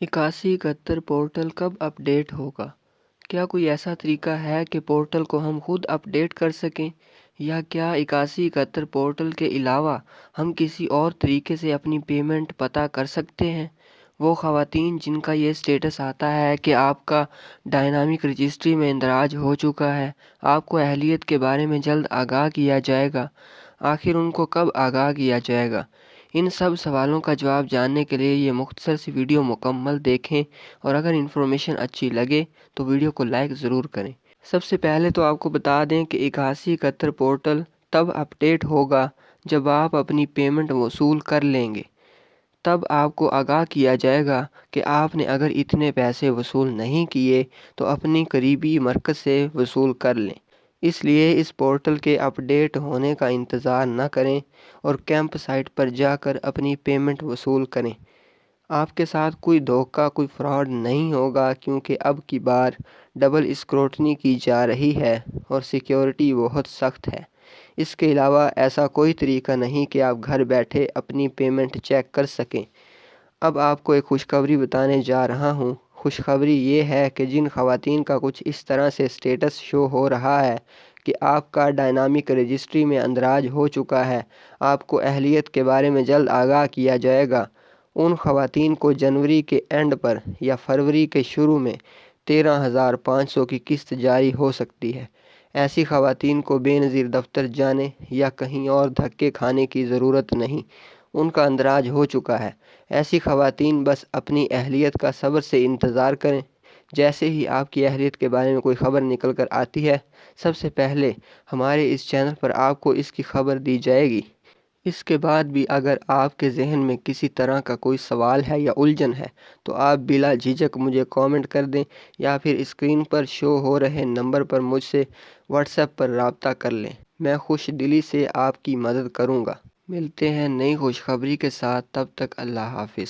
8171 portal کب اپ date ہوگا؟ کیا کوئی ایسا طریقہ ہے کہ پورٹل کو ہم خود اپ ڈیٹ کر سکیں، یا کیا 8171 پورٹل کے علاوہ ہم کسی اور طریقے سے اپنی پیمنٹ پتہ کر سکتے ہیں؟ وہ خواتین جن کا یہ سٹیٹس آتا ہے کہ آپ کا ڈائنامک رجسٹری میں اندراج ہو چکا ہے، آپ کو اہلیت کے بارے میں جلد آگاہ کیا جائے گا، آخر ان کو کب آگاہ کیا جائے گا؟ ان سب سوالوں کا جواب جاننے کے لیے یہ مختصر سی ویڈیو مکمل دیکھیں، اور اگر انفارمیشن اچھی لگے تو ویڈیو کو لائک ضرور کریں۔ سب سے پہلے تو آپ کو بتا دیں کہ 8171 پورٹل تب اپ ڈیٹ ہوگا جب آپ اپنی پیمنٹ وصول کر لیں گے۔ تب آپ کو آگاہ کیا جائے گا کہ آپ نے اگر اتنے پیسے وصول نہیں کیے تو اپنی قریبی مرکز سے وصول کر لیں۔ اس لیے اس پورٹل کے اپ ڈیٹ ہونے کا انتظار نہ کریں اور کیمپ سائٹ پر جا کر اپنی پیمنٹ وصول کریں۔ آپ کے ساتھ کوئی دھوکہ، کوئی فراڈ نہیں ہوگا، کیونکہ اب کی بار ڈبل اسکروٹنی کی جا رہی ہے اور سیکیورٹی بہت سخت ہے۔ اس کے علاوہ ایسا کوئی طریقہ نہیں کہ آپ گھر بیٹھے اپنی پیمنٹ چیک کر سکیں۔ اب آپ کو ایک خوشخبری بتانے جا رہا ہوں۔ خوشخبری یہ ہے کہ جن خواتین کا کچھ اس طرح سے سٹیٹس شو ہو رہا ہے کہ آپ کا ڈائنامک رجسٹری میں اندراج ہو چکا ہے، آپ کو اہلیت کے بارے میں جلد آگاہ کیا جائے گا، ان خواتین کو جنوری کے اینڈ پر یا فروری کے شروع میں 13,500 کی قسط جاری ہو سکتی ہے۔ ایسی خواتین کو بے نظیر دفتر جانے یا کہیں اور دھکے کھانے کی ضرورت نہیں، ان کا اندراج ہو چکا ہے۔ ایسی خواتین بس اپنی اہلیت کا صبر سے انتظار کریں۔ جیسے ہی آپ کی اہلیت کے بارے میں کوئی خبر نکل کر آتی ہے، سب سے پہلے ہمارے اس چینل پر آپ کو اس کی خبر دی جائے گی۔ اس کے بعد بھی اگر آپ کے ذہن میں کسی طرح کا کوئی سوال ہے یا الجھن ہے تو آپ بلا جھجک مجھے کامنٹ کر دیں، یا پھر اسکرین پر شو ہو رہے نمبر پر مجھ سے واٹس ایپ پر رابطہ کر لیں۔ میں خوش دلی سے آپ کی مدد کروں گا۔ ملتے ہیں نئی خوشخبری کے ساتھ، تب تک اللہ حافظ۔